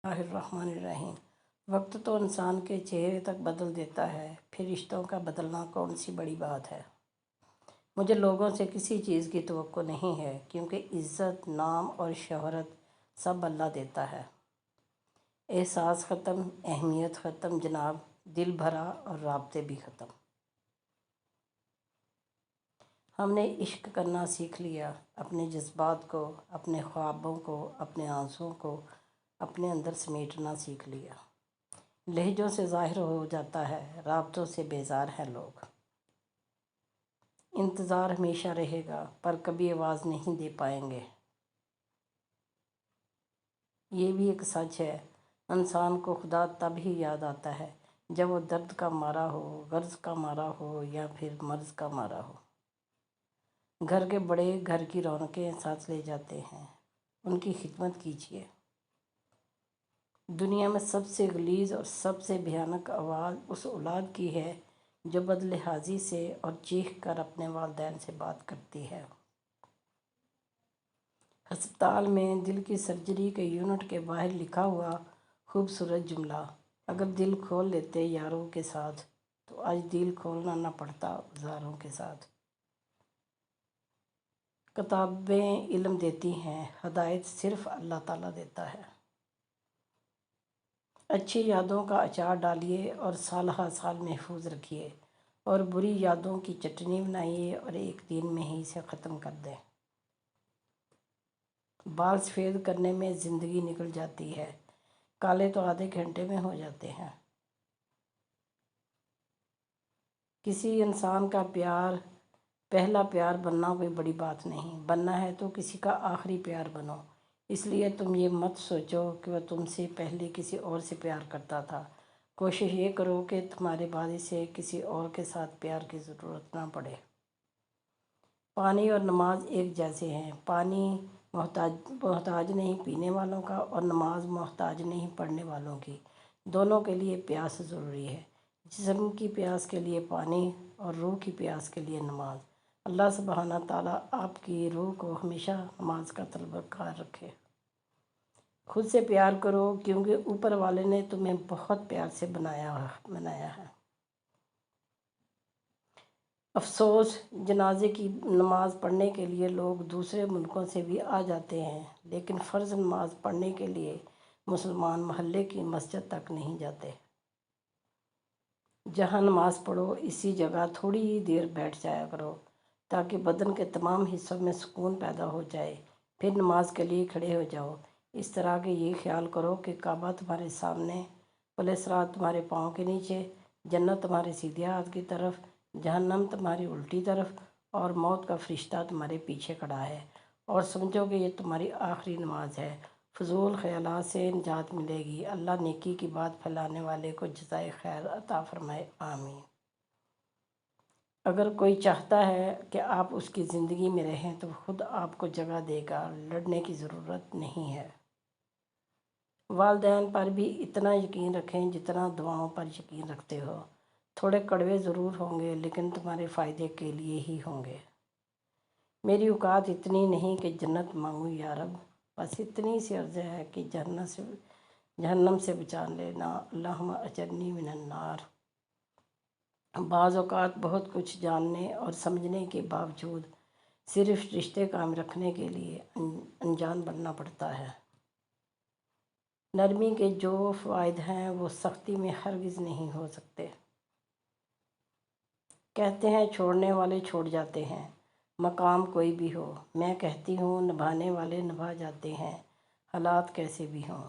الرحمن الرحیم۔ وقت تو انسان کے چہرے تک بدل دیتا ہے، پھر رشتوں کا بدلنا کون سی بڑی بات ہے۔ مجھے لوگوں سے کسی چیز کی توقع نہیں ہے، کیونکہ عزت، نام اور شہرت سب اللہ دیتا ہے۔ احساس ختم، اہمیت ختم جناب، دل بھرا اور رابطے بھی ختم۔ ہم نے عشق کرنا سیکھ لیا، اپنے جذبات کو، اپنے خوابوں کو، اپنے آنسوؤں کو اپنے اندر سمیٹنا سیکھ لیا۔ لہجوں سے ظاہر ہو جاتا ہے، رابطوں سے بیزار ہیں لوگ۔ انتظار ہمیشہ رہے گا، پر کبھی آواز نہیں دے پائیں گے۔ یہ بھی ایک سچ ہے، انسان کو خدا تب ہی یاد آتا ہے جب وہ درد کا مارا ہو، غرض کا مارا ہو یا پھر مرض کا مارا ہو۔ گھر کے بڑے گھر کی رونقیں ساتھ لے جاتے ہیں، ان کی خدمت کیجیے۔ دنیا میں سب سے غلیظ اور سب سے بھیانک آواز اس اولاد کی ہے جو بدلحاظی سے اور چیخ کر اپنے والدین سے بات کرتی ہے۔ ہسپتال میں دل کی سرجری کے یونٹ کے باہر لکھا ہوا خوبصورت جملہ، اگر دل کھول لیتے یاروں کے ساتھ تو آج دل کھولنا نہ پڑتا اوزاروں کے ساتھ۔ کتابیں علم دیتی ہیں، ہدایت صرف اللہ تعالیٰ دیتا ہے۔ اچھی یادوں کا اچار ڈالیے اور سال ہر سال محفوظ رکھیے، اور بری یادوں کی چٹنی بنائیے اور ایک دن میں ہی اسے ختم کر دیں۔ بال سفید کرنے میں زندگی نکل جاتی ہے، کالے تو آدھے گھنٹے میں ہو جاتے ہیں۔ کسی انسان کا پہلا پیار بننا کوئی بڑی بات نہیں، بننا ہے تو کسی کا آخری پیار بنو۔ اس لیے تم یہ مت سوچو کہ وہ تم سے پہلے کسی اور سے پیار کرتا تھا، کوشش یہ کرو کہ تمہارے بعد اسے کسی اور کے ساتھ پیار کی ضرورت نہ پڑے۔ پانی اور نماز ایک جیسے ہیں، پانی محتاج نہیں پینے والوں کا، اور نماز محتاج نہیں پڑھنے والوں کی۔ دونوں کے لیے پیاس ضروری ہے، جسم کی پیاس کے لیے پانی اور روح کی پیاس کے لیے نماز۔ اللہ سبحانہ تعالیٰ آپ کی روح کو ہمیشہ نماز کا طلبگار رکھے۔ خود سے پیار کرو، کیونکہ اوپر والے نے تمہیں بہت پیار سے بنایا ہے۔ افسوس، جنازے کی نماز پڑھنے کے لیے لوگ دوسرے ملکوں سے بھی آ جاتے ہیں، لیکن فرض نماز پڑھنے کے لیے مسلمان محلے کی مسجد تک نہیں جاتے۔ جہاں نماز پڑھو اسی جگہ تھوڑی ہی دیر بیٹھ جایا کرو، تاکہ بدن کے تمام حصوں میں سکون پیدا ہو جائے، پھر نماز کے لیے کھڑے ہو جاؤ۔ اس طرح کہ یہ خیال کرو کہ کعبہ تمہارے سامنے، پل صراط تمہارے پاؤں کے نیچے، جنت تمہارے سیدھے ہاتھ کی طرف، جہنم تمہاری الٹی طرف، اور موت کا فرشتہ تمہارے پیچھے کھڑا ہے، اور سمجھو کہ یہ تمہاری آخری نماز ہے۔ فضول خیالات سے نجات ملے گی۔ اللہ نیکی کی بات پھیلانے والے کو جزائے خیر عطا فرمائے، آمین۔ اگر کوئی چاہتا ہے کہ آپ اس کی زندگی میں رہیں تو خود آپ کو جگہ دے گا، لڑنے کی ضرورت نہیں ہے۔ والدین پر بھی اتنا یقین رکھیں جتنا دعاؤں پر یقین رکھتے ہو۔ تھوڑے کڑوے ضرور ہوں گے، لیکن تمہارے فائدے کے لیے ہی ہوں گے۔ میری اوقات اتنی نہیں کہ جنت مانگوں یا رب، بس اتنی سی عرض ہے کہ جہنم سے بچا لینا، اللہم اجرنی من النار۔ بعض اوقات بہت کچھ جاننے اور سمجھنے کے باوجود صرف رشتے قائم رکھنے کے لیے انجان بننا پڑتا ہے۔ نرمی کے جو فوائد ہیں وہ سختی میں ہرگز نہیں ہو سکتے۔ کہتے ہیں چھوڑنے والے چھوڑ جاتے ہیں، مقام کوئی بھی ہو۔ میں کہتی ہوں نبھانے والے نبھا جاتے ہیں، حالات کیسے بھی ہوں۔